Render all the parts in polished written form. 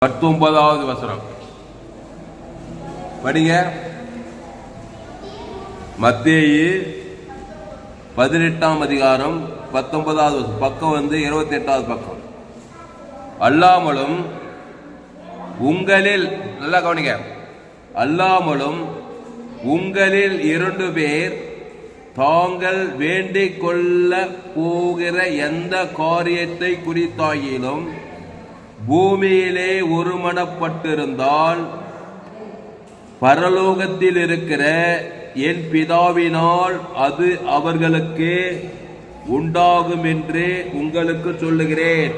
19வது வசனம் படிங்க. மத்தேயு 18ஆம் அதிகாரம் 19வது பக்கம் 28வது பக்கம். அல்லாமலும் உங்களில் நல்லா கவனிங்க, அல்லாமலும் உங்களில் 2 பேர் தாங்கள் வேண்டிக் கொள்ள போகிற எந்த காரியத்தை குறித்தாயிலும் பூமியிலே ஒருமனப்பட்டிருந்தால் பரலோகத்தில் இருக்கிற என் பிதாவினால் அது அவர்களுக்கு உண்டாகும் என்று உங்களுக்கு சொல்லுகிறேன்.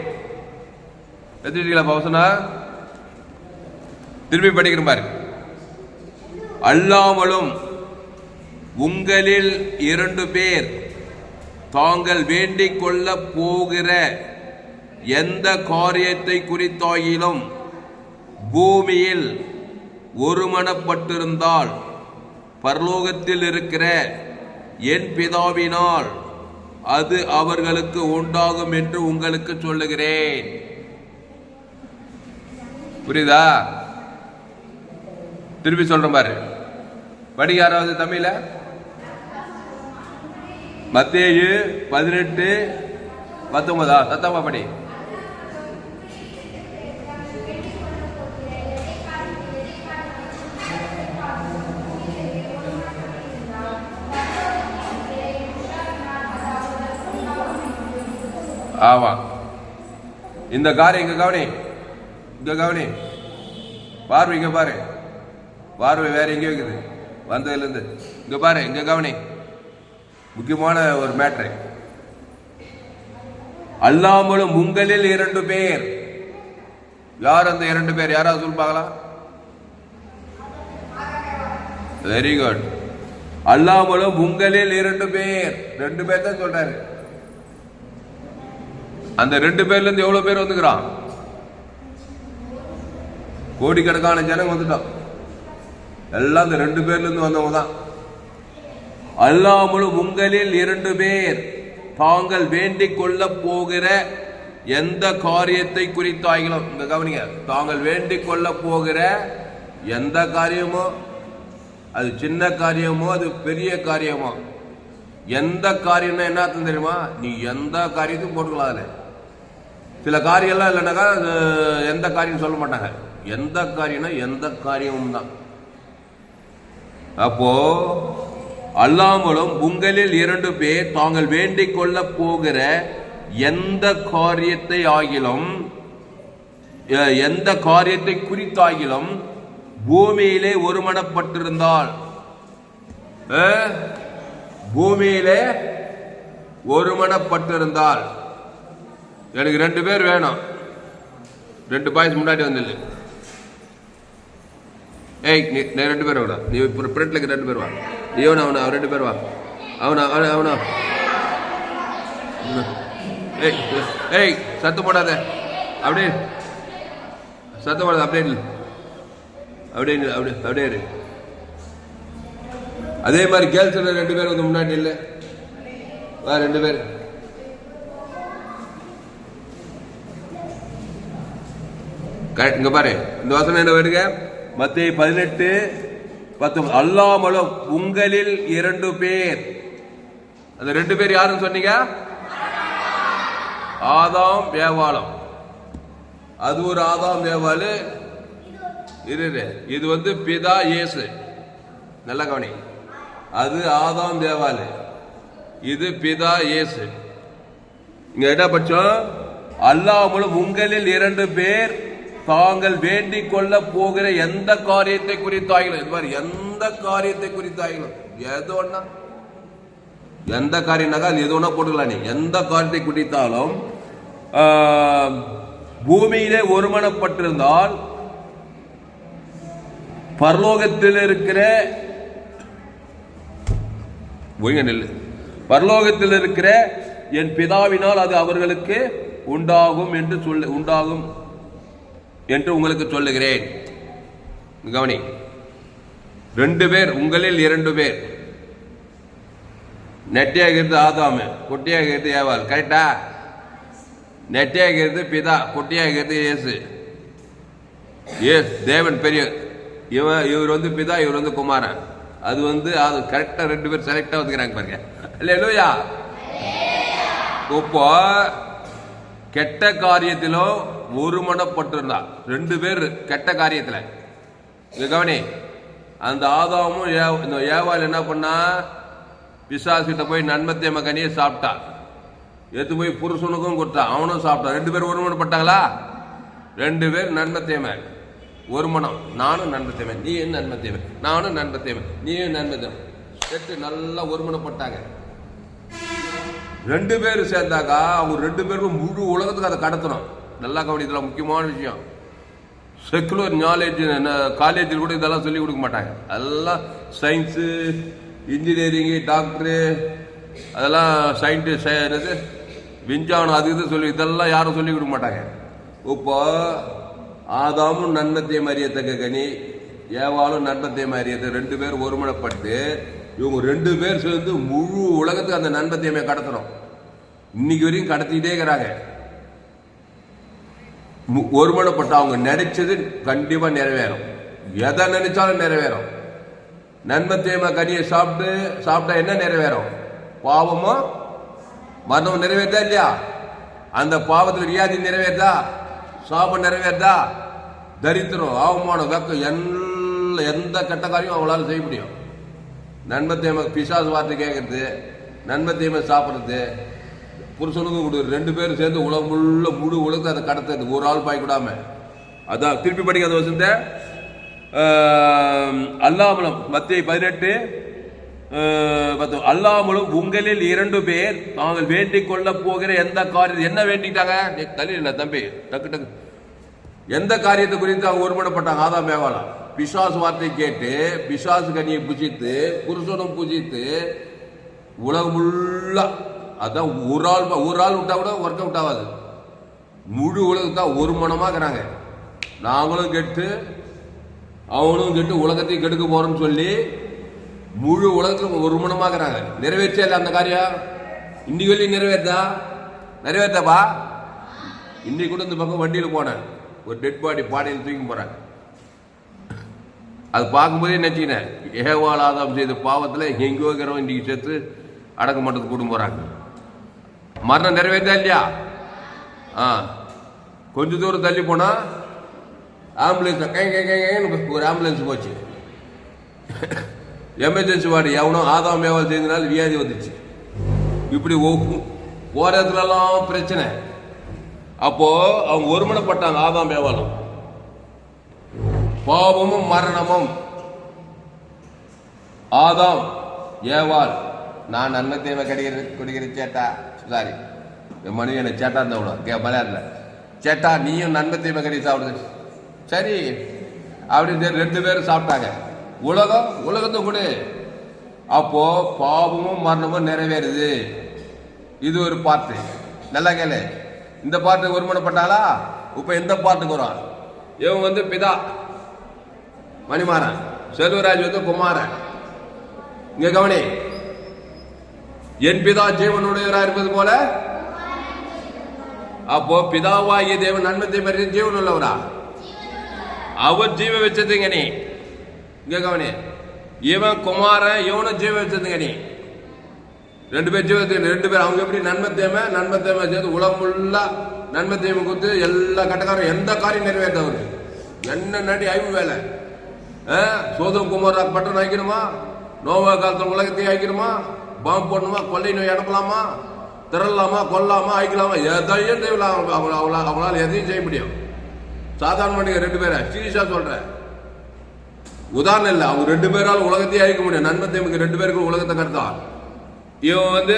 திரும்பி படிக்கிற பாரு. அல்லாமலும் உங்களில் 2 பேர் தாங்கள் வேண்டிக் கொள்ள போகிற எந்த காரியத்தை குறித்தாயிலும் பூமியில் ஒருமனப்பட்டிருந்தால் பரலோகத்தில் இருக்கிற என் பிதாவினால் அது அவர்களுக்கு உண்டாகும் என்று உங்களுக்கு சொல்லுகிறேன். புரியுதா? திருப்பி சொல்றேன் பாரு. படி யாராவது தமிழ. மத்தேயு 18:19 சத்தமா படி. ஆமா, இந்த காரியம் இங்க கவனி, இங்க கவனி. பார்வை இங்க பாரு, பார்வை வேற எங்க இருக்குது வந்ததுல இருந்து. இங்க பாரு, இங்க கவனி. முக்கியமான ஒரு மேட்ரு. அல்லாமலும் உங்களில் 2 பேர். யார் அந்த 2 பேர்? யாராவது சொல்லுப்பாங்களா? Very good. அல்லாமலும் உங்களில் 2 பேர். 2 பேர் தான் சொல்றாரு. அந்த 2 பேர்ல இருந்து எவ்வளவு பேர் வந்துக்கிறான்? கோடிக்கணக்கான ஜனங்க வந்துட்டான். எல்லாம் அந்த 2 பேர்ல இருந்து வந்தவங்க தான். அல்லாமலும் உங்களில் 2 பேர் தாங்கள் வேண்டிக் கொள்ள போகிற எந்த காரியத்தை குறித்தாயிலும். இந்த கவனிங்க, தாங்கள் வேண்டிக் கொள்ள போகிற எந்த காரியமோ, அது சின்ன காரியமோ அது பெரிய காரியமோ, எந்த காரியம்னா என்ன அர்த்தம் தெரியுமா? நீ எந்த காரியத்தையும் போட்டுக்கலாம். அதுல சில காரியம்லாம் இல்லைனாக்கா எந்த காரியம் சொல்ல மாட்டாங்க. எந்த காரியம்னா எந்த காரியமும் தான். அப்போ அல்லாமலும் உங்களில் 2 பேர் தாங்கள் வேண்டிக் கொள்ள போகிற எந்த காரியத்தை ஆகிலும், எந்த காரியத்தை குறித்தாகிலும் பூமியிலே ஒருமனப்பட்டிருந்தால், பூமியிலே ஒருமனப்பட்டிருந்தால், எனக்கு 2 பேர் வேணும். 2 பாய்ஸ் முன்னாடி வந்து. ஏய், நீ 2 பேர் வாடா. நீ ஃப்ரண்ட்ல 2 பேர் வா. நீ அவனா 2 பேர் வா. அவனா ஏய் ஏய், சத்தம் போடாத. அப்படியே சத்தம் போடாத. அப்படியே இரு. அதே மாதிரி கேர்ள்ஸ் 2 பேர் வந்து முன்னாடி இல்லை. வா, 2 பேர். இங்க பாரு, இந்த வசனம் என்ன வருங்க? மத்தேயு 18:19. அல்லாமலும் உங்களில் 2 பேர். அந்த 2 பேர் யாருன்னு சொன்னீங்க? ஆதாம் ஏவாளும். அது ஒரு ஆதாம் ஏவாளு. இது வந்து பிதா இயேசு. நல்ல கவனி. அது ஆதாம் ஏவாளு, இது பிதா இயேசு. இங்க என்ன பட்சம்? அல்லாமலும் உங்களில் 2 பேர் தாங்கள் வேண்டிக் கொள்ள போகிற எந்த காரியத்தை குறித்தாயிலும். இது மாதிரி எந்த காரியத்தை குறித்தாயிலும், எது ஒண்ணா, எந்த காரியம்னாக்கா அது எது ஒண்ணா போட்டுக்கலாம். நீ எந்த காரியத்தை குறித்தாலும் பூமியிலே ஒருமனப்பட்டிருந்தால் பரலோகத்தில் இருக்கிற பரலோகத்தில் இருக்கிற என் பிதாவினால் அது அவர்களுக்கு உண்டாகும் என்று உங்களுக்கு சொல்லுகிறேன். கவனி, 2 பேர், உங்களில் 2 பேர். நெட்டியாகிறது ஆதாமு, குட்டியாகிறது ஏவாள். கரெக்டா? நெட்டியாகிறது பிதா, குட்டியாகிறது இயேசு. தேவன் பெரிய, இவர் வந்து பிதா, இவர் வந்து குமாரன். அது அது கரெக்டா 2 பேர் செலக்டா வந்துக்கிறாங்க பாருங்க. அல்லேலூயா. இப்போ கெட்ட காரியத்திலோ ஒருமனப்பட்டிருந்தா 2 பேர் கெட்ட காரியத்துல கவனி. அந்த ஆதாமும் இந்த ஏவாள் என்ன பண்ணா, பிசாசுகிட்ட போய் நன்மை தீமை கனியை சாப்பிட்டா, எடுத்து போய் புருஷனுக்கும் கொடுத்தா, அவனும் சாப்பிட்டான். 2 பேர் ஒருமனப்பட்டாங்களா? 2 பேர் நன்மை தீமை ஒரு மனம். நானும் நன்மை தீமை, நீயும் நன்மை தீமை, நானும் நன்மை தீமை, நீயும் நன்மை தீமை, செட்டு நல்லா ஒருமனப்பட்டாங்க. 2 பேர் சேர்ந்தாக்கா அவங்க 2 பேருக்கும் முழு உலகத்துக்கு அதை கடத்தணும். நல்லா கவனி, இதெல்லாம் முக்கியமான விஷயம். செக்குலர் நாலேஜ் காலேஜில் கூட இதெல்லாம் சொல்லிக் கொடுக்க மாட்டாங்க. அதெல்லாம் சயின்ஸு, இன்ஜினியரிங்கு, டாக்டரு, அதெல்லாம் சயின்டிஸ்ட், என்னது விஞ்ஞானம், அது இது சொல்லி இதெல்லாம் யாரும் சொல்லிக் கொடுக்க மாட்டாங்க. இப்போ ஆதாமும் நன்மத்தை அறியத்தக்க கனி, ஏவாளும் நன்மத்தை அறியத்தை 2 பேர் ஒருமனப்பட்டு இவங்க 2 பேர் சேர்ந்து முழு உலகத்துக்கு அந்த நன்மத்தையுமே கடத்தணும். இன்னைக்கு வரைக்கும் கடத்திக்கிட்டே இருக்கிறாங்க. ஒருமனப்பட்டு அவங்க நினைச்சது கண்டிப்பா நிறைவேறும். எதை நினைச்சாலும் நிறைவேறும். நன்மத்தையுமா கனியை சாப்பிட்டா என்ன நிறைவேறும்? பாவமோ மரணம் நிறைவேற்றா இல்லையா? அந்த பாவத்தில் வியாதி நிறைவேற்றா, சாபம் நிறைவேற்றா, தரித்திரம், அவமானம், வெக்கம், எந்த கெட்ட காரியம் அவங்களால செய்ய முடியும். நன்மத்தையமை பிசாசு வார்த்தை கேட்கறது, நன்மத்தையமை சாப்பிட்றது, புருஷனுக்கும் கொடுக்குறது, 2 பேரும் சேர்ந்து உலகமுள்ள முழு உலகத்தை அதை கடத்துறது, ஒரு ஆள் பாய்க்கூடாம. அதான் திருப்பி படிக்காத வசந்த அல்லாமலும் மத்திய 18 அல்லாமலும் உங்களில் 2 பேர் தாங்கள் வேண்டிக் கொள்ள போகிற எந்த காரியம், என்ன வேண்டிக்கிட்டாங்க தள்ளில தம்பி, டக்கு டக்கு, எந்த காரியத்தை குறித்து அவங்க ஒருமனப்பட்டாங்க? ஆதாம் ஏவாளாம் பிசாசு வார்த்தை கேட்டு பிசாசு கனியை புசித்து புருஷனும் புசித்து உலகமுள்ள, அதான் ஒரு ஆள் விட்டா கூட ஒர்க் அவுட் ஆகாது. முழு உலகத்தான் ஒரு மனமாக்குறாங்க. நாங்களும் கெட்டு அவனும் கெட்டு உலகத்தையும் கெடுக்க போறோம்னு சொல்லி முழு உலகத்துல ஒரு மனமாக்குறாங்க. நிறைவேற்றே இல்லை அந்த காரியம். இன்னைக்கு வெளியே நிறைவேற்றாப்பா. இன்னைக்கு கூட இந்த பக்கம் வண்டியில் போனேன், ஒரு டெட் பாடி பாடையில் தூக்கி போறேன். அது பார்க்கும்போதே நினைச்சினேன், ஏவாள் ஆதாம் செய்த பாவத்தில் எங்கேயோ இருக்கிறவங்க இன்னைக்கு சேர்த்து அடக்க மாட்டதுக்கு கூட்டு போறாங்க. மரணம் நிறைவேற்றா இல்லையா? கொஞ்ச தூரம் தள்ளி போனா ஆம்புலன்ஸ், ஒரு ஆம்புலன்ஸ் போச்சு, எமர்ஜென்சி வார்டு. எவனோ ஆதாம் ஏவாள் செய்தனால வியாதி வந்துச்சு. இப்படி போற இடத்துலலாம் பிரச்சனை. அப்போ அவங்க ஒருமனப்பட்டாங்க, ஆதாம் ஏவாளும். பாவமும் மரணமும். ஆதாம் ஏவாள், நான் நன்மை தேவை குடிக்கிற சேட்டா, சாரி மனிதனை சேட்டா இருந்தா மலையாள சேட்டா, நீயும் நன்மை தேவை கடி சாப்பிடுது, சரி அப்படின்னு 2 பேரும் சாப்பிட்டாங்க. உலகத்தை கூட. அப்போ பாவமும் மரணமும் நிறைவேறுது. இது ஒரு பாட்டு. நல்லா கேளு. இந்த பாட்டு ஒருமனப்பட்டாளா? இப்ப எந்த பாட்டுக்கு வரும்? இவன் பிதா மணிமாறன், செல்வராஜ் குமாரன். இங்க கவனி, என் பிதா ஜீவனுடையவராக இருப்பது போல. அப்போ பிதாவாகிய தேவன் நன்மத்தை மாதிரி ஜீவன் உள்ளவரா? அவர் ஜீவ வச்சதுங்க நீ. இங்க கவனி, இவன் குமாரன், இவனும் ஜீவ வச்சதுங்க நீ. 2 பேர் ஜீவத்துக்கு 2 பேர். அவங்க எப்படி நன்மை தேவை சேர்த்து உலகமுள்ள நன்மை தேவை கொடுத்து எல்லா கட்டக்காரம் எந்த காரியம் நிறைவேற்றவரு. என்ன நடி ஐவு வேலை. சோதம் குமார பட்டன் ஆக்கிடுமா, நோவா காலத்தில் உலகத்தையும் ஆக்கிடுமா, பாம்பு போடணுமா, கொள்ளை நோய் அனுப்பலாமா, திரளாமா, கொல்லாமா, ஆய்க்கலாமா, எதையும் தேவையில்லாம். அவங்களால எதையும் செய்ய முடியும். சாதாரண மனிதர் 2 பேரை சீரியஸா சொல்றேன், உதாரணம் இல்லை. அவங்க 2 பேரால் உலகத்தையும் அழிக்க முடியும். நன்மை தேவைக்கு 2 பேருக்கு உலகத்தை கருத்தான். இவன்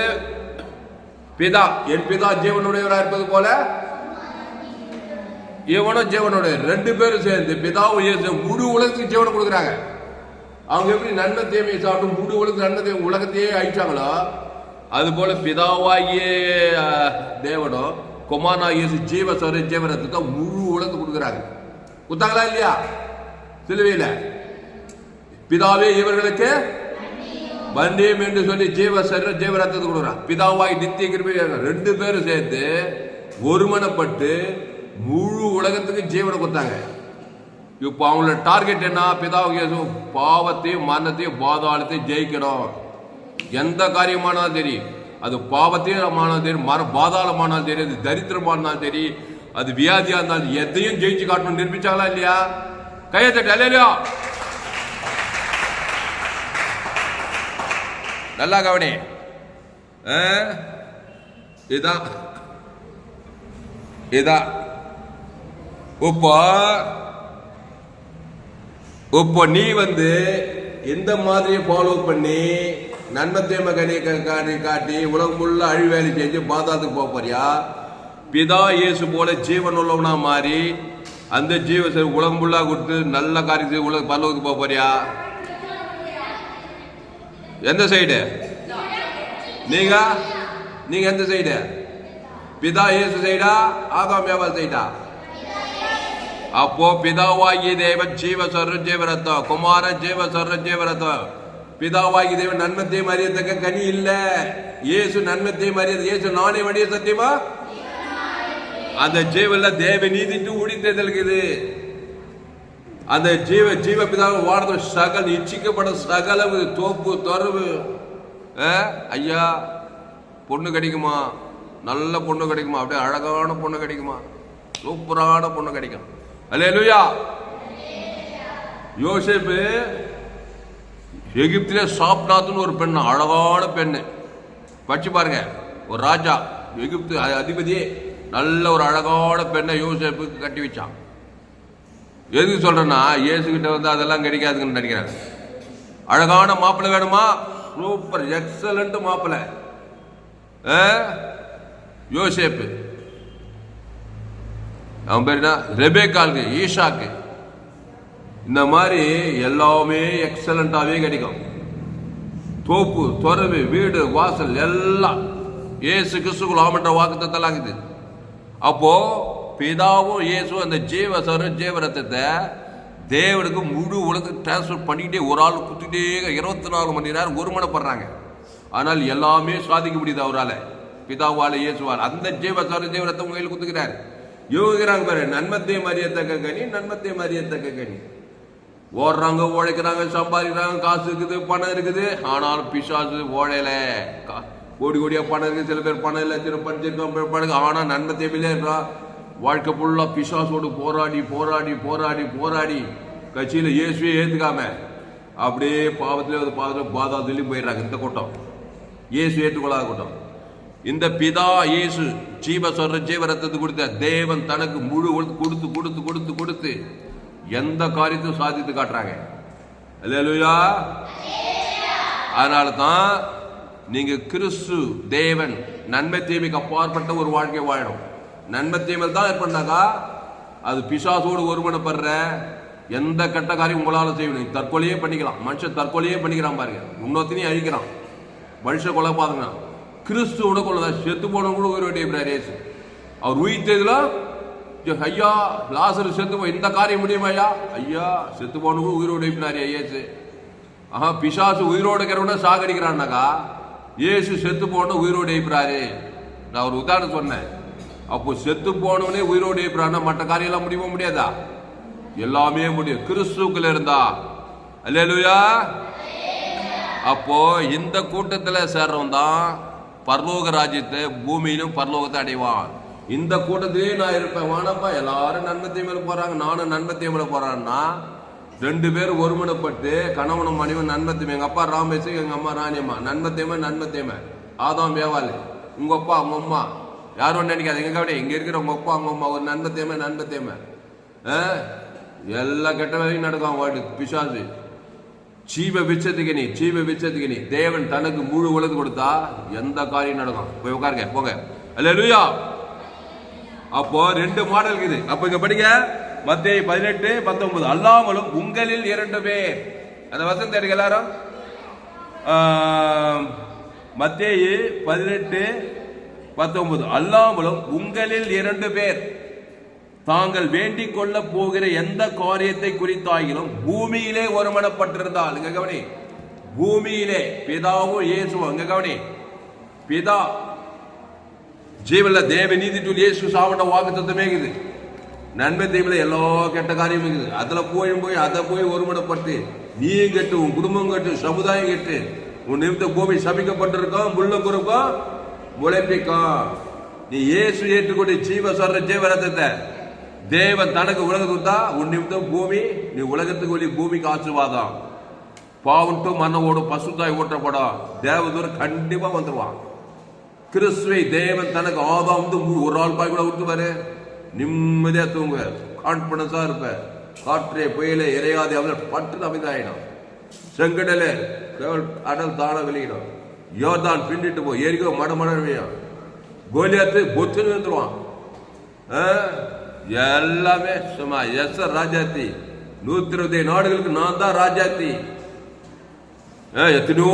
பிதா, என் பிதா ஜீவனுடையவராக இருப்பது போல இவனும் ஜீவனுடைய. 2 பேரும் சேர்ந்து பிதாவும் முழு உலகத்துக்கு ஜீவனை கொடுக்குறாங்க. அவங்க எப்படி நன்மை தேவையை சாப்பிட்டு முழு உலகத்துக்கு நன்மை தேவை உலகத்தையே அழிச்சாங்களோ, அது போல பிதாவாகிய தேவனும் குமாரனாகிய ஜீவரத்துக்கு முழு உலகத்துக்கு கொடுக்குறாங்க. குத்தாங்களா இல்லையா? சிலுவையில பிதாவே இவர்களுக்கு பந்தியம் என்று சொல்லி ஜீவரத்தத்தை கொடுக்குறான். பிதாவாகி நித்திய கிருபை 2 பேரும் சேர்த்து ஒருமனப்பட்டு முழு உலகத்துக்கு ஜீவனை கொடுத்தாங்க. இப்போ அவங்களோட டார்கெட் என்ன? பிதாவுக்கு பாவத்தையும் மரணத்தையும் பாதாளத்தையும் ஜெயிக்கணும். எந்த காரியமானாலும் சரி, அது பாவத்தையும் ஆனாலும் சரி, பாதாளமானாலும் சரி, அது தரித்திரமானாலும் சரி, அது வியாதியா இருந்தாலும் எதையும் ஜெயிச்சு காட்டணும். நிரூபிச்சாங்களா இல்லையா? கையை தட்டு இல்லையா? நல்லா கவனி. இதான் இப்போ நீ இந்த மாதிரி ஃபாலோ பண்ணி நன்மத்தேம காட்டி உலகம் உள்ள அழிவேலி செஞ்சு பாதாளத்துக்கு போக போறியா? பிதா இயேசு போல ஜீவன் உள்ளவனா மாறி அந்த ஜீவ உலகம் ஃபுல்லா கொடுத்து நல்ல காரியத்தை உலக பரலோகத்துக்கு போக போறியா? எந்த சைடு நீங்க எந்த சைடு? பிதா இயேசு சைடா ஆதாம் ஏவாள் சைடா? அப்போ பிதாவாகி தேவன் ஜீவ சொர்ற ஜீவரத்தம், குமாரன் ஜீவ சொர்ற ஜீவரத்தம். பிதாவாகி தேவன் நன்மத்தையும் அறியத்தக்க கனி இல்ல. இயேசு நன்மத்தையும் அறியது. இயேசு நானே வழிய சத்தியமா? அந்த ஜீவன்ல தேவ நீதிட்டு உடித்தது. அந்த ஜீவ பிதாவை வாடுற சகல இச்சிக்கப்பட சகலவு தோப்பு தொரவு. ஐயா பொண்ணு கிடைக்குமா? நல்ல பொண்ணு கிடைக்குமா? அப்படியே அழகான பொண்ணு கிடைக்குமா? சூப்பரான பொண்ணு கிடைக்கும். அல்லேலூயா. யோசேப்பு எகிப்திலே சாப்நாத்துன்னு ஒரு பெண்ணு, அழகான பெண்ணு. படிச்சு பாருங்க. ஒரு ராஜா எகிப்து அதிபதியே நல்ல ஒரு அழகான பெண்ணை யோசேப்புக்கு கட்டி வச்சான். எதுக்கு சொல்றேன்னா, இயேசுகிட்ட அதெல்லாம் கிடைக்காதுன்னு நினைக்கிறாங்க. அழகான மாப்பிள்ளை வேணுமா? சூப்பர் எக்ஸலண்ட் மாப்பிள்ளை யோசேப்பு. அவன் பேர் என்ன? ரெபேக்காலுக்கு, ஈஷாக்கு. இந்த மாதிரி எல்லாமே எக்ஸலண்டாவே கிடைக்கும். தோப்பு துறவு வீடு வாசல் எல்லாம் இயேசு கிறிஸ்துக்குள் ஆமன்ற வாக்குத்தத்தம் ஆகுது. அப்போ பிதாவும் இயேசுவும் அந்த ஜீவரத்தத்தை தேவனுக்கு முழு உலகத்துக்கு டிரான்ஸ்பர் பண்ணிக்கிட்டே ஒரு ஆள் குத்திட்டே 24 மணி நேரம் ஒருமனப்படுறாங்க. ஆனால் எல்லாமே சாதிக்க முடியுது அவரால், பிதாவால் இயேசுவால். அந்த ஜீவரத்தை உங்க கையில் குத்துக்கிறாரு. யோகிக்கிறாங்க பாரு, நன்மத்தையும் அறியத்தக்க கனி, நன்மத்தையும் அறியத்தக்க கனி. ஓடுறாங்க, உழைக்கிறாங்க, சம்பாதிக்கிறாங்க, காசு இருக்குது, பணம் இருக்குது. ஆனாலும் பிசாசு ஓழையில. கோடி கோடியா பணம் இருக்கு, சில பேர் பணம் இல்லை, சில படிச்சிருக்காங்க. ஆனா நன்மத்தையுமே இருக்கிறான். வாழ்க்கை ஃபுல்லா பிசாசோடு போராடி போராடி போராடி போராடி கட்சியில இயேசுவே ஏத்துக்காம அப்படியே பாவத்திலே பாதாளத்திலையும் போயிடுறாங்க. இந்த கூட்டம் இயேசு ஏற்றுக்கொள்ளாத கூட்டம். இந்த பிதா இயேசு ஜீவரத்தத்தை கொடுத்த தேவன் தனக்கு முழு கொடுத்து கொடுத்து கொடுத்து கொடுத்து எந்த காரியத்தையும் சாதித்து காட்டுறாங்க. அல்லேலூயா. அதனால தான் நீங்க கிறிஸ்து தேவன் நன்மை தீமைக்கு அப்பாற்பட்ட ஒரு வாழ்க்கை வாழணும். நன்மை தீமையில் தான் ஏற்பட்டாக்கா அது பிசாசோடு ஒருமனப்படுற எந்த கெட்ட காரியம் உங்களால செய்யணும். தற்கொலையே பண்ணிக்கலாம். மனுஷன் தற்கொலையே பண்ணிக்கிறான் பாருங்க. இன்னொருத்தனையும் அழிக்கிறான். மனுஷன் கொலை பாருங்க. கிறிஸ்துவோட கொள்ள செத்து போனவங்க கூட உயிர் வெட்டியிருக்கிறார் இயேசு. அவர் உயிர்த்ததுல ஐயா லாசரு செத்து போ இந்த காரியம் முடியுமா? ஐயா செத்து போனவங்க உயிரோடு எழுப்பினார் இயேசு. பிசாசு உயிரோடு இருக்கிறவன சாகடிக்கிறான்னாக்கா இயேசு செத்து போன உயிரோடு எழுப்புறாரு. நான் ஒரு உதாரணம் சொன்னேன். அப்போ செத்து போனவனே உயிரோடு எழுப்புறான்னா மற்ற காரியம் எல்லாம் முடியுமா? முடியாதா? எல்லாமே முடியும் கிறிஸ்துக்குள்ள இருந்தா. அல்லேலூயா. அப்போ இந்த கூட்டத்தில் சேர்றவன் தான் பரலோக ராஜ்யத்தை பூமியிலும் பரலோகத்தை அடைவான். இந்த கூட்டத்திலே நான் இருப்பேன். வானப்பா எல்லாரும் நன்மத்தை மேல போறாங்க, நானும் நன்மத்தை மேல போறான்னா 2 பேர் ஒருமனப்பட்டு கணவனும் மனைவன் நன்மத்தையுமே. எங்க அப்பா ராமேசு, எங்க அம்மா ராணியம்மா. நன்மத்தையுமே ஆதாம் ஏவாள். உங்க அப்பா அவங்க அம்மா யாரும் நினைக்காது. எங்க கவலை இங்க இருக்கிற உங்க அப்பா அவங்க அம்மா ஒரு நன்மத்தையுமே எல்லா கெட்ட வேலையும் நடக்கும். வாழ்க்கை பிசாசு ஜீவ விச்சத்துக்கு நீ தேவன் தனக்கு முழு உலகம் கொடுத்தா எந்த காரியம் நடக்கும். போய் உட்காருங்க போங்க. அல்லேலூயா. அப்போ 2 மாடல் இருக்குது. அப்ப இங்க படிங்க மத்தேயு 18:19. அல்லாமலும் உங்களில் 2 பேர். அந்த வசனத்தை எடுக்க எல்லாரும். மத்தேயு 18:19. அல்லாமலும் உங்களில் 2 பேர் தாங்கள் வேண்டிக் கொள்ள போகிற எந்த காரியத்தை குறித்தாகிலும் பூமியிலே ஒருமனப்பட்டிருந்தால். இங்க கவனி, பூமியிலே பிதாவும் இயேசுவும். இங்க கவனி, பிதா ஜீவன்ல தேவ நீதி இயேசு சாவண்ட வாக்குத்தத்தமே இருக்குது. நன்மை தீமையில எல்லா கெட்ட காரியமும் இருக்குது. அதுல போய் அதை போய் ஒருமனப்பட்டு நீயும் கெட்டு, உன் குடும்பம் கெட்டு, சமுதாயம் கெட்டு, உன் நிமித்த பூமி சபிக்கப்பட்டிருக்கோம், முள்ள குறுக்கும் முளைப்பிக்கும். நீ இயேசு ஏற்றுக்கொண்டு ஜீவரத்தத்தை தேவன் தனக்கு உலகத்துக்கு உன் நிமித்தம் பூமி, நீ உலகத்துக்கு ஒளி, பூமிக்கு ஆசீர்வாதம். பாவுண்டு மன்னவோடு பசுத்தாய் ஊற்றப்படும். தேவதூர் கண்டிப்பா வந்துருவான். கிறிஸ்துவை தேவன் தனக்கு ஆதாம் ஒரு ஆள் பாய் கூட விட்டுவாரு. நிம்மதியா தூங்க, கான்பிடன்ஸா இருப்ப. காற்றே புயலே இறையாதே அவர்கள் பட்டு அமைதாயிடும். செங்கடலே கடல் தாழ வெளியிடும். யோர்தான் பின்னிட்டு போ, எரிக்கோ மடமடையும். கோலியாத்து பொத்துன்னு வந்துருவான். எல்லாமே சும்மா ராஜாத்தி. 120 நாடுகளுக்கு நான் தான் ராஜாத்தி. எத்தனையோ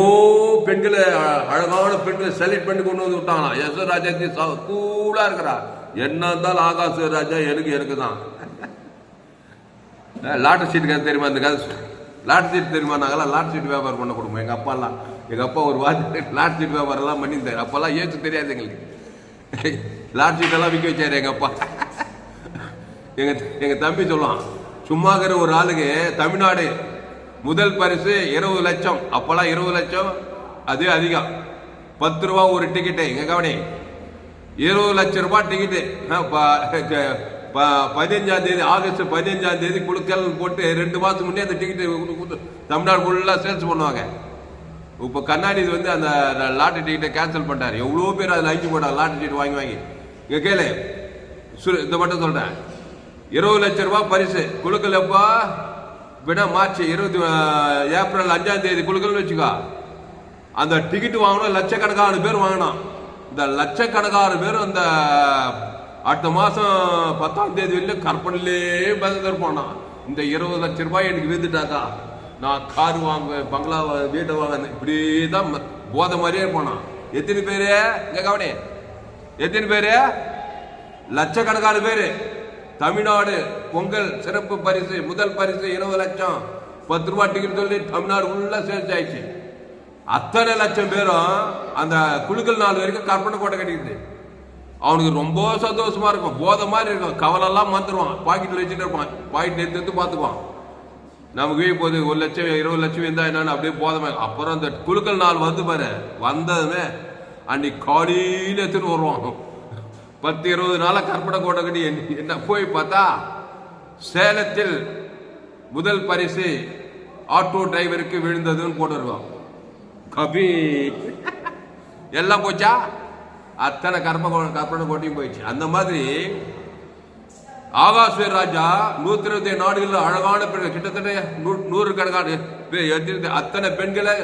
பெண்களை, அழகான பெண்களை செலக்ட் பண்ணி கொண்டு வந்து விட்டாங்களாம். ராஜாத்தி கூலா இருக்கிறா. என்ன இருந்தாலும் ஆகாச ராஜா எனக்கு தான். லாட்டரி சீட்டு தெரியுமா? இந்த கதை லாட்டரி சீட் தெரியுமா? நாங்கெல்லாம் லாட்டரி சீட் வியாபாரம் பண்ண கொடுப்போம். எங்க அப்பா ஒரு வாட்சி லாட்டரி சீட் வியாபாரம் எல்லாம் பண்ணியிருந்தாரு. அப்பெல்லாம் ஏற்று தெரியாது எங்களுக்கு. லாட்டரி சீட் எல்லாம் விற்க வச்சாரு எங்க அப்பா. எங்க தம்பி சொல்லுவான், சும்மாகிற ஒரு ஆளுக்கு தமிழ்நாடு முதல் பரிசு 20 லட்சம். அப்பெல்லாம் 20 லட்சம் அது அதிகம். 10 ரூபா ஒரு டிக்கெட்டு. எங்க கவனி, 20 லட்சம் ரூபாய் டிக்கெட்டு. 15ஆம் தேதி, ஆகஸ்ட் 15ஆம் தேதி குழுக்கள் போட்டு 2 மாதத்துக்கு முன்னே அந்த டிக்கெட்டு தமிழ்நாடு ஃபுல்லா சேல்ஸ் பண்ணுவாங்க. இப்போ கண்ணாடி வந்து அந்த லாட்டரி டிக்கெட்டை கேன்சல் பண்ணிட்டாரு. எவ்வளோ பேர் அதில் ஐக்கி போட்டாங்க லாட்டரி டிக்கெட் வாங்கி. இங்கே கேளு, இந்த மட்டும் சொல்றேன். 20 லட்சம் ரூபாய் பரிசு. குழுக்கள் எப்போ விட மார்ச் ஏப்ரல் 5ஆம் தேதி குழுக்கள்னு வச்சுக்கோ. அந்த டிக்கெட் வாங்கணும், லட்சக்கணக்கான பேர் வாங்கினோம். இந்த லட்சக்கணக்கான பேர் அந்த அடுத்த மாசம் 10ஆம் தேதி வெளில கற்பனையிலே பதிர்ப்பானா. இந்த 20 லட்சம் ரூபாய் எனக்கு வித்துட்டாக்கா நான் கார் வாங்குவேன், பங்களா வீட்டை வாங்க, இப்படிதான் போத மாதிரியே இருப்பானா. எத்தனை பேரு இங்க கவனி, எத்தனை பேரு? லட்சக்கணக்கான பேரு. தமிழ்நாடு பொங்கல் சிறப்பு பரிசு முதல் பரிசு 20 லட்சம். 10 ரூபாய் டிக்கெட் சொல்லி தமிழ்நாடு ஃபுல்லா சேல்ஸ் ஆயிடுச்சு. அத்தனை லட்சம் பேரும் அந்த குழுக்கள் நாள் வரைக்கும் கற்பனை கோட்டை கட்டிக்கிது. அவனுக்கு ரொம்ப சந்தோஷமா இருக்கும், போத மாதிரி இருக்கும். கவலெல்லாம் மாத்துருவான், பாக்கெட்ல வச்சுட்டு இருப்பான். பாக்கெட் எடுத்து பார்த்துக்குவான். நமக்கு போது 1 லட்சம் 20 லட்சம் இருந்தா என்னன்னு அப்படியே போதமே. அப்புறம் அந்த குழுக்கள் நாள் வந்து பாரு, வந்ததுமே அன்னைக்கு காலையில எடுத்துட்டு வருவான். 10-20 நாளா கற்பனை கோட்டை கட்டி என்ன போய் பார்த்தா சேலத்தில் முதல் பரிசு ஆட்டோ டிரைவருக்கு விழுந்ததுன்னு போட்டுருவான். கபி எல்லாம் போச்சா, அத்தனை கற்பனை கோட்டையும் போயிடுச்சு. அந்த மாதிரி ஆகாஷ் ராஜா 120 நாடுகளில் அழகான பெண்கள், கிட்டத்தட்ட 100 கணக்கான அத்தனை பெண்களை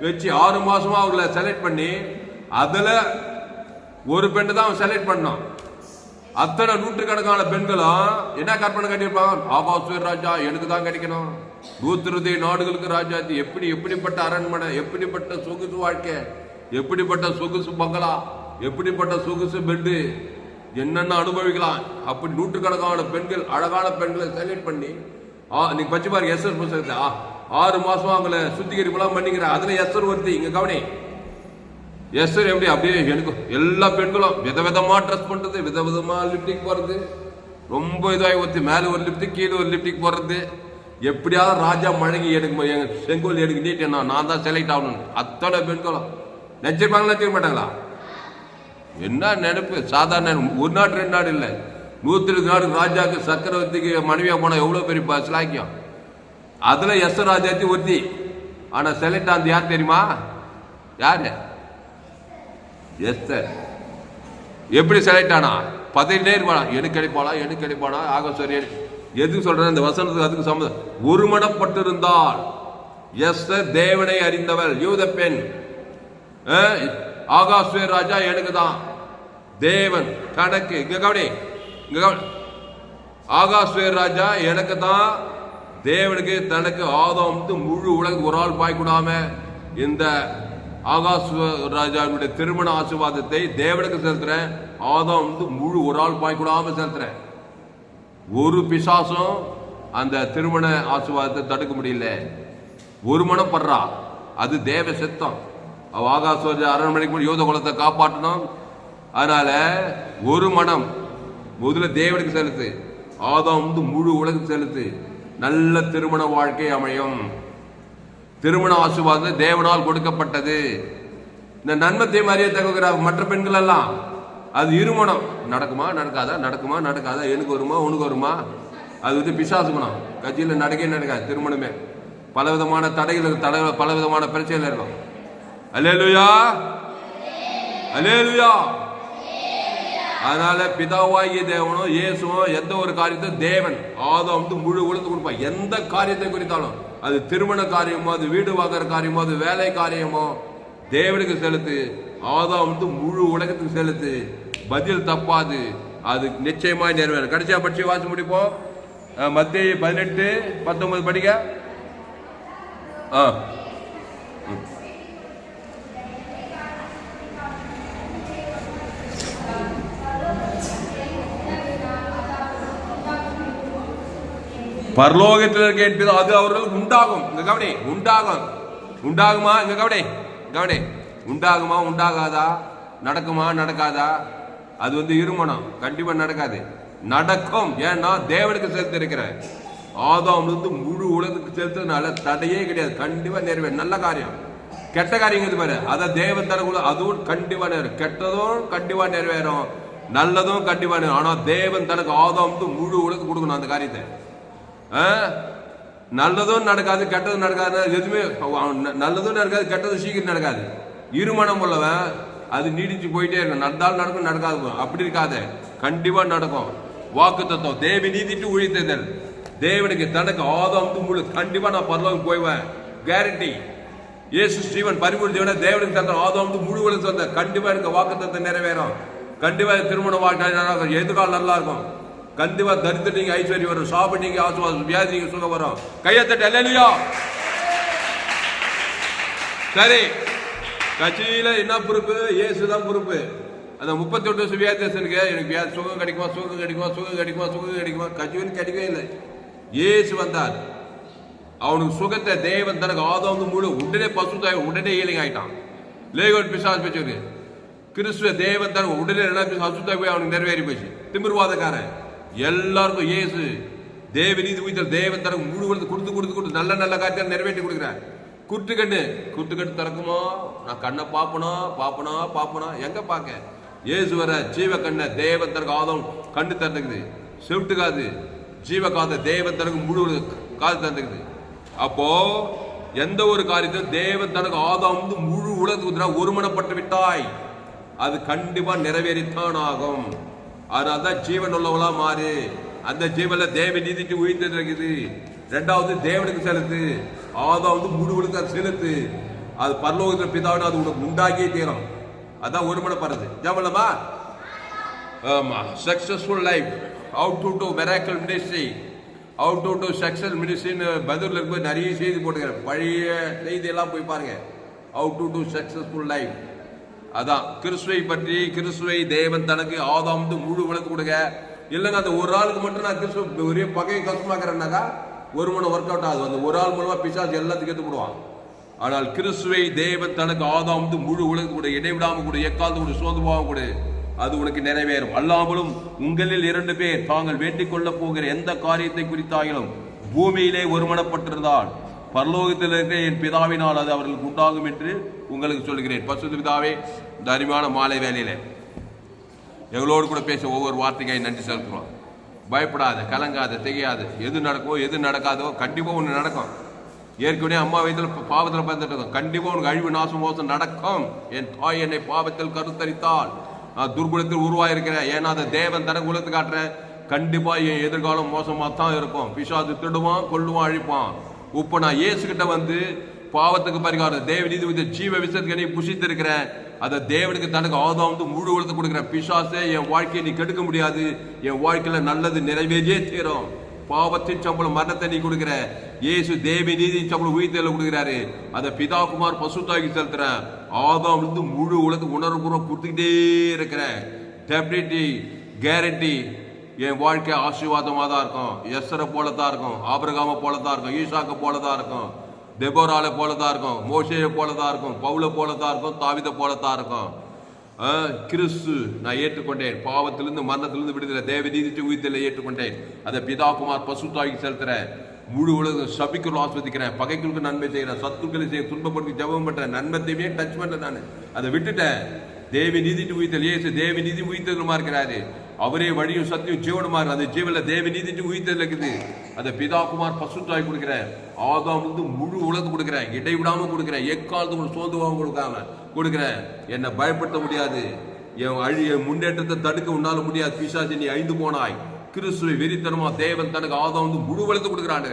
வச்சு 6 மாசமா அவர்களை செலக்ட் பண்ணி அதுல ஒரு பெண்ணை தான் செலக்ட் பண்ணோம். அத்தனை 100 கணக்கான பெண்களும் என்ன கற்பனை கட்டியிருப்பாங்க? ஆகாஷ் ராஜா எனக்கு தான் கிடைக்கணும், 120 நாடுகளுக்கு ராஜா. எப்படிப்பட்ட அரண்மனை, எப்படிப்பட்ட சொகுசு வாழ்க்கை, எப்படிப்பட்ட சொகுசு பங்களா, எப்படிப்பட்ட சொகுசு பெட்டு, என்னென்ன அனுபவிக்கலாம். அப்படி 100 கணக்கான பெண்கள், அழகான பெண்களை செலக்ட் பண்ணி நீங்க பச்சு பாருங்க. எஸ்ஆர் புத்தகத்தை 6 மாசம் அவங்களை சுத்திகரிப்பெல்லாம் பண்ணிக்கிற. அதுல எஸ்ஆர் ஒருத்தி இங்க கவனி. எஸ்ஆர் எப்படி அப்படியே எனக்கு எல்லா பெண்களும் விதவிதமா ட்ரெஸ் பண்றது, விதவிதமா லிப்டிக் போறது, ரொம்ப இதாகி ஒருத்தி மேல ஒரு லிப்டிக் கீழே ஒரு லிப்டிக் போடுறது. எப்படியாவது ராஜா மழங்கி எனக்கு எங்க செங்கோல் எனக்கு நீட்டு நான் தான் செலக்ட் ஆகணும். அத்தனை பெண்களும் நினைச்சிருப்பாங்களா, நினைச்சிக்க மாட்டாங்களா? என்ன நினைப்பு, சாதாரண ஒரு நாடு 2 நாடு இல்லை, 120 நாடு. ராஜாக்கு சக்கரவர்த்திக்கு மனைவியா போனா எவ்வளவு பெரிய சிலாக்கியம். அதுல எஸ் ராஜாத்தி ஒருத்தி. ஆனா செலக்ட் ஆனது யார் தெரியுமா? யாரு? எஸ்தர். எப்படி செலக்ட் ஆனா? 17 இருப்பானா, எனக்கு கிடைப்பானா ஆகாசரி. எதுக்கு சொல்றேன் இந்த வசனத்துக்கு? அதுக்கு சம்மதம். ஒருமனப்பட்டிருந்தால் எஸ்தர் தேவனை அறிந்தவள், யூத பெண். ஆகாஷ் ராஜா எனக்கு தான் தேவன் கணக்கு. இங்க கவனி, ஆகாஷ் ராஜா எனக்கு தான் தேவனுக்கு தனக்கு ஆதாம் முழு உலக ஒரு ஆள் பாய்க்கூடாம இந்த ஆகாஷ் ராஜாவுடைய திருமண ஆசீர்வாதத்தை தேவனுக்கு செலுத்துறேன். ஆதாம் முழு ஒரு ஆள் பாய்க்கூடாம செலுத்துறேன். ஒரு பிசாசும் அந்த திருமண ஆசீர்வாதத்தை தடுக்க முடியல. ஒரு மனம் படுறா, அது தேவ சித்தம். ஆகாஷ் அரண்மனைக்கு யோத குலத்தை காப்பாற்றணும். அதனால ஒரு மனம் முதல்ல தேவனுக்கு செலுத்து. ஆதாம் வந்து முழு உலகம் செலுத்து. நல்ல திருமண வாழ்க்கை அமையும். திருமண ஆசீர்வாதம் தேவனால் கொடுக்கப்பட்டது. இந்த நன்மத்தை மாதிரியே தகுகிற மற்ற பெண்கள் எல்லாம் அது இருமணம். நடக்குமா நடக்காதா, நடக்குமா நடக்காதா, எனக்கு வருமா உனக்கு வருமா, அது வந்து பிசாசு குணம். கட்சியில் நடக்கவே நடக்காது. திருமணமே பலவிதமான தடைகள், பலவிதமான பிரச்சனைகள் இருக்கும். அல்லேலூயா, அல்லேலூயா. அதனால பிதாவாகிய தேவனும் இயேசுவும் எந்த ஒரு காரியத்தை தேவன் ஆதாம் வந்து முழு உலகத்துக்கு கொடுப்பான். எந்த காரியத்தை குறித்தாலும், அது திருமண காரியமோ, அது வீடு வாங்குற காரியமோ, அது வேலை காரியமோ, தேவனுக்கு செலுத்து. ஆதாம் வந்து முழு உலகத்துக்கு செலுத்து. பதில் தப்பாது, அது நிச்சயமாய் நிறைவேறும். கடைசியா படிச்சு வாசி முடிப்போம். மத்தேயு 18:19 படிக்க. பரலோகத்தில் இருக்க என்பது அது அவர்களுக்கு உண்டாகும். இங்க கவனி, உண்டாகும். உண்டாகுமா? இங்க கவனி, கவனி. உண்டாகுமா உண்டாகாதா, நடக்குமா நடக்காதா, அது வந்து இருமணம். கண்டிப்பா நடக்காது. நடக்கும். ஏன்னா தேவனுக்கு செலுத்தி இருக்கிற ஆதாம் வந்து முழு உலகத்துக்கு செலுத்துறதுனால தடையே கிடையாது. கண்டிப்பா நிறைவேறும். நல்ல காரியம். கெட்ட காரியம் பாரு, அதை தேவன் தரக்குள்ள அதுவும் கண்டிப்பா நிறைவேறும். கெட்டதும் கண்டிப்பா நிறைவேறும், நல்லதும் கண்டிப்பா நிறைவேறும். ஆனா தேவன் தனக்கு ஆதாம் வந்து முழு உலகத்துக்கு கொடுக்கணும் அந்த காரியத்தை. நல்லதும் நடக்காது, கெட்டதும் நடக்காது. எதுவுமே நல்லதும் நடக்காது, கெட்டதும் சீக்கிரம் நடக்காது. இருமணம் உள்ளவன் அது நீடிச்சு போயிட்டே இருக்கும். நடந்தாலும் நடக்கும், நடக்காது அப்படி இருக்காத. கண்டிப்பா நடக்கும். வாக்கு தத்துவம் தேவி நீதிட்டு உழித்ததல். தேவனுக்கு தனக்கு ஆதாம் முழு கண்டிப்பா நான் பரலோகம் போய்வேன், கேரண்டி. இயேசு ஸ்ரீவன் பரிபூர்ண தேவனை தேவனுக்கு தந்த ஆதாம் முழு சொந்த கண்டிப்பா இருக்க வாக்கு தத்துவம் நிறைவேறும். கண்டிப்பா திருமண வாழ்க்கை எதிர்காலம் நல்லா இருக்கும். கண்டிப்பா தரித்திரம் நீங்க ஐஸ்வர்யம் வரும், சாப்பிட்டு நீங்க ஆசுவாசம், வியாதி நீங்க சுகம் வரும். கையத்தட்ட அல்லேலூயா. சரி, கட்சியில என்ன பொறுப்பு? இயேசுதான் பொறுப்பு. அந்த 38 வியாதிக்கு எனக்கு சுகம் கிடைக்குமா, சுகம் கிடைக்குமா, சுகம் கிடைக்குமா, சுகம் கிடைக்குமா, கட்சியில் கிடைக்கவே இல்லை. இயேசு வந்தார். அவனுக்கு சுகத்தை தேவன் தனக்கு ஆதாம் முழு உடனே பசுத்தாய் உடனே ஹீலிங் ஆயிட்டான். லேகோட் பிசாசு பேச்சு கிறிஸ்துவ தேவன் தனக்கு உடனே அசுத்தாய் போய் அவனுக்கு நிறைவேறி போச்சு. திமிர்வாதக்காரன் எல்லாருக்கும் இயேசு தேவ நீதி உயிர் தேவன் தனக்கு முழு கொடுத்து கொடுத்து கொடுத்து நல்ல நல்ல காரியத்தை நிறைவேற்றி கொடுக்குறார். குட்டுக்கட்டு திறக்குமா? நான் கண்ணை பாப்பனா எங்க பாக்க? இயேசு வர ஜீவ கண்ணை தேவன் தனக்கு ஆதம் கண்டு தந்துக்குது. செவிட்டு காது ஜீவ காத தேவன் தனக்கு முழு காது தந்துக்குது. அப்போ எந்த ஒரு காரியத்தையும் தேவன் தனக்கு ஆதாம் வந்து முழு உலகத்துக்கு ஒருமனப்பட்டு விட்டாய், அது கண்டிப்பா நிறைவேறித்தான் ஆகும். அதனால்தான் ஜீவன் உள்ளவளா மாறு. அந்த ஜீவன்ல தேவ நீதிக்கு உயிர்த்து இருக்குது. ரெண்டாவது தேவனுக்கு செலுத்து. ஆதாம் வந்து முழு உலகத்தை செலுத்து. அது பரலோகத்தில் பிதாவின அது உனக்கு உண்டாகியே தீரும். அதான் ஒருமனப்படுறது. ஜெபலமா? ஆமா. Successful life, how to do miracle ministry, how to do success மினிஸ்ட்ரின்னு பதில் இருக்கும்போது நிறைய செய்தி போட்டுக்கிறேன். பழைய செய்தி எல்லாம் போய் பாருங்க. How to do successful life. அதான் கிறிஸ்துவை பற்றி, கிறிஸ்துவை தேவன் தனக்கு ஆதாம் வந்து முழு உலகத்துக்கு கொடுக்க. இல்லைங்க அந்த ஒரு ஆளுக்கு மட்டும் நான் கிறிஸ்துவ ஒரே பகையை கஷ்டமாக்குறேன்னாக்கா ஒரு மணி ஒர்க் அவுட் ஆகுது. அந்த ஒரு ஆள் மூலமா பிசாசு எல்லாத்துக்கும் எடுத்து போடுவான். ஆனால் கிறிஸ்துவை தேவன் தனக்கு ஆதாம் வந்து முழு உலகத்துக்கு கூட இடைவிடாம கூட எக்காலத்து கூட சோர்ந்து போகாம கூட அது உனக்கு நிறைவேறும். அல்லாமலும் உங்களில் 2 பேர் தாங்கள் வேண்டிக் கொள்ள போகிற எந்த காரியத்தை குறித்தாகிலும் பூமியிலே ஒருமனப்பட்டிருந்தால் பரலோகத்தில் இருக்கிற என் பிதாவினால் அது அவர்களுக்கு உண்டாகும் என்று உங்களுக்கு சொல்கிறேன். பசுத்த பிதாவே, இந்த அருமையான மாலை வேலையில எங்களோடு கூட பேச ஒவ்வொரு வார்த்தைக்காய் நன்றி செலுத்துறோம். பயப்படாத, கலங்காத, திகையாது. எது நடக்கோ எது நடக்காதோ கண்டிப்பா ஒன்று நடக்கும். ஏற்கனவே அம்மா வயதில் பாவத்தில் பிறந்துட்டு இருக்கோம். கண்டிப்பா உனக்கு அழிவு நாசம் மோசம் நடக்கும். என் தாய் என்னை பாவத்தில் கருத்தரித்தால் நான் துர்குணத்தில் உருவாயிருக்கிறேன். ஏன்னா அந்த தேவன் தனக்கு உலகத்து காட்டுறேன். கண்டிப்பா என் எதிர்காலம் மோசமாக தான் இருக்கும். பிசாசு திருடுவான், கொல்லுவான், அழிப்பான். இப்போ நான் இயேசு கிட்ட வந்து பாவத்துக்கு பரிகாரம் தேவ நீதி ஜீவ விஷயத்துக்கு நீ புஷித்து இருக்கிறேன். அதை தேவனுக்கு தனக்கு ஆதாம் வந்து முழு உலகத்தை கொடுக்குறேன். பிசாசே என் வாழ்க்கையை நீ கெடுக்க முடியாது. என் வாழ்க்கையில நல்லது நிறைவேறியே தீரும். பாவத்தின் சம்பளம் மரணத்தை நீ கொடுக்குற. இயேசு தேவ நீதி சம்பளம் உயிர்த்தல கொடுக்குறாரு. அதை பிதா குமார் பசுத்தாக்கி செலுத்துறேன். ஆதாம் வந்து முழு உலகத்துக்கு உணர்வுபூர்வம் கொடுத்துக்கிட்டே இருக்கிறேன். டெபிலிட்டி கேரண்டி என் வாழ்க்கை ஆசீர்வாதமாக தான் இருக்கும். எஸ்ஸரை போல தான் இருக்கும், ஆபிரகாமை போல தான் இருக்கும், ஈசாக்கை போல தான் இருக்கும், தெபோராலை போல தான் இருக்கும், மோசேயை போல தான் இருக்கும், பவுலை போல தான் இருக்கும், தாவீதை போல தான் இருக்கும். கிறிஸ்து நான் ஏற்றுக்கொண்டேன், பாவத்திலிருந்து மரணத்திலிருந்து விடுதலை, தேவ நீதிக்கு உயிர்த்தலை ஏற்றுக்கொண்டேன், அதை பிதா குமார் பசுத்தாகி செலுத்துறேன், முழு உலகம் சபிக்குள் ஆஸ்வதிக்கிறேன், பகைகளுக்கு நன்மை செய்யறேன், சத்துக்களை செய்ய துன்பப்படுத்தி ஜெபம் பண்றேன், நன்மத்தையுமே டச் பண்றேன், நான் அதை விட்டுட்டேன். தேவி நீதிட்டு உயிர்த்தல் இயேசு தேவி நீதி உயிர்த்தலுமா இருக்கிறாரு, அவரே வழியும் சத்தியம் ஜீவனமா இருக்கு. அந்த ஜீவன்ல தேவி நீதிட்டு உயிர்த்தல் இருக்குது, அதை பிதா குமார் பசுத்தாய் கொடுக்கிறேன், ஆதாம் வந்து முழு உலகம் கொடுக்கிறேன், இடைவிடாம கொடுக்கிறேன், எக்காலத்துக்கு சோதுவாக கொடுக்காம கொடுக்கிறேன். என்னை பயப்படுத்த முடியாது, என் முன்னேற்றத்தை தடுக்க உன்னால முடியாது. பிசாசு நீ அழிந்து போனாய். கிறிஸ்துவை வெறித்தனமா தேவன் தனக்கு ஆதாம் வந்து முழு உலகத்தை கொடுக்கிறாங்க.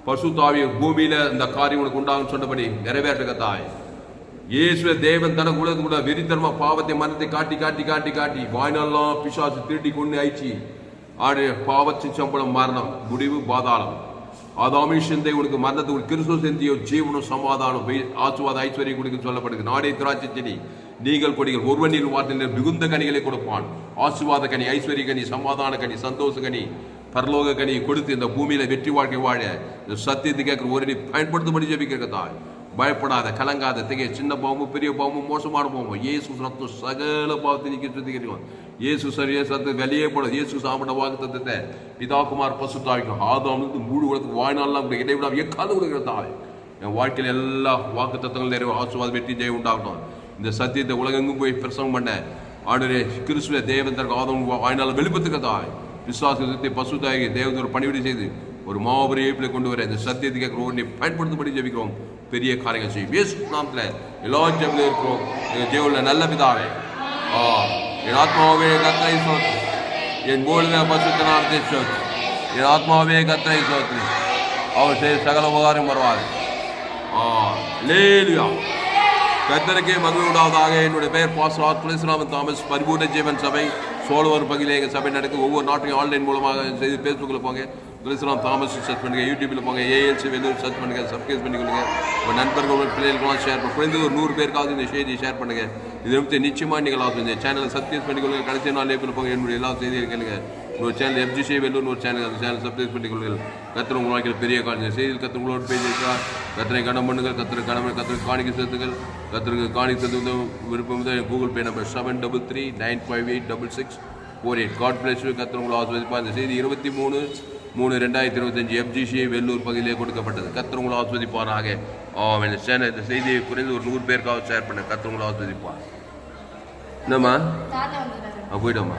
பசுத்தாவிய பூமியில இந்த காரியம் உனக்கு உண்டாகும் சொன்னபடி நிறைவேற்ற தாய். இயேசுவே தேவன் தனக்கு உலகத்து கூட வெறித்தனமா பாவத்தை மரணத்தை காட்டி காட்டி காட்டி காட்டி வாய்நாளெல்லாம் பிசாசு திருடி கொண்டு ஆயிடுச்சு. ஆடு பாவத்தின் சம்பளம் மரணம், முடிவு பாதாளம். ஆதாமே சிந்தை உனக்கு மரணத்துக்கு கிறிஸ்துவ சிந்தியோ ஜீவனும் சமாதானம் ஆசுவாத ஐஸ்வர்யம் கொடுக்க சொல்லப்படுது. நாடே திராட்சை செடி நீங்கள் கொடிகள் ஒருவனில் வார்த்தையில் மிகுந்த கனிகளை கொடுப்பான். ஆசுவாத கனி, ஐஸ்வர்ய கனி, சமாதான கனி, சந்தோஷ கனி, பரலோக கனி கொடுத்து இந்த பூமியில வெற்றி வாழ்க்கை வாழ இந்த சத்தியத்தை கேட்கிற ஒரு நீ பயன்படுத்தும்படி ஜெபிக்க தாய். பயப்படாத, கலங்காத, திகை சின்ன பாவமும் பெரிய பாவமும் மோசமான பாவமும் இயேசு ரத்தம் சகல பாவத்தை நீக்கி சுத்திகரிக்கும். இயேசு சரிய சத்து வெளியே போடும். இயேசு சாப்பிட வாக்கு தத்தத்தை பிதா குமார் பசுத்தாவிக்கும் ஆதாம் முழு உலகத்துக்கு வாழ்நாள்லாம் கூட இடைவிடா எக்காலம் கொடுக்கிற தாய். என் வாழ்க்கையில் எல்லா வாக்கு தத்தங்கள் நிறைவு ஆசுவாத வெற்றி ஜெயம் உண்டாகட்டும். இந்த சத்தியத்தை உலகெங்கும் போய் பிரசவம் பண்ண ஆடுரே கிறிஸ்துவ தேவன் தனக்கு ஆதாம் வாழ்நாள் வெளிப்பத்துக்க தாய். விசுவாசத்தை பசுத்தாகி தேவன் ஒரு பணிவிடை செய்து ஒரு மாபெரிய இயப்பிலை கொண்டு வர இந்த சத்தியத்தை கேட்கிற ஒரு நீ பயன்படுத்தும்படி ஜெபிக்கிறோம். பெரிய காரியங்கள் செய்யும் இயேசு நாமத்துல எல்லா ஜெபத்திலும் இருக்கிறோம். தேவனுடைய நல்ல பிதாவே, என் ஆத்மாவே கர்த்தரை ஸ்தோத்திரி, என் மூலமே பரிசுத்த நாமத்தை ஸ்தோத்திரி, என் ஆத்மாவே கர்த்தரை ஸ்தோத்திரி, அவர் செய்த சகல உபகாரம் வருவார். அல்லேலூயா. கர்த்தருக்கே மகிமை உண்டாவதாக. என்னுடைய பெயர் பாஸ்டர் துளசிராமன் தாமஸ். பரிபூர்ண ஜீவன் சபை சோழவர் பகுதியில் எங்கள் சபை நடக்கும். ஒவ்வொரு நாட்டையும் ஆன்லைன் மூலமாக செய்து ஃபேஸ்புக்கில் போங்க, துளசிராம் தாமஸ் சர்ச் பண்ணுங்க, யூடியூப்பில் போங்க, ஏஎல்சி வெல்லூர் சர்ச் பண்ணுங்க, சப்ஸ்கிரைப் பண்ணிக்கொள்ளுங்க. உங்கள் நண்பர்கள் பிள்ளைகளுக்கெல்லாம் ஷேர் பண்ண குறைந்து ஒரு 100 பேருக்காவது இந்த செய்தியை ஷேர் பண்ணுங்க. இது வந்து நிச்சயமாக நீங்கள் ஆகும். இந்த சேனலை சப்ஸ்கிரைப் பண்ணிக்கொள்ளுங்க. கடைசி நாள் லேபில் போங்க, என்னுடைய எல்லா செய்தியை கேளுங்க. ஒரு சேனல் FGC வெல்லூர் ஒரு சேனல், அந்த சேனல் சப்ஸ்கிரைப் பண்ணிக்கொள்ளுங்கள். கத்திர உங்கள் வாழ்க்கையில் பெரிய காரணம் செய்தியில் கத்திர உங்களோட பேஜ் இருக்கிறார். கத்திரை கணம் பண்ணுங்கள், கத்திர காணிக்கை சேர்த்துங்கள். கத்திற்கு காணிக்கை சேர்த்து விருப்பம் Google Pay number 7339586648. God bless you. கத்திர உங்களை ஆஸ்வதிப்பார். இந்த செய்தி 23/3/2025 FGC வெல்லூர் பகுதியிலே கொடுக்கப்பட்டது. கத்திர உங்களை ஆஸ்வதிப்பாராக. இந்த சேனல் இந்த செய்தியை குறைந்து ஒரு 100 பேருக்காக ஷேர் பண்ண. கத்திர உங்களை ஆஸ்வதிப்பார். என்னம்மா போயிட்டோம்மா.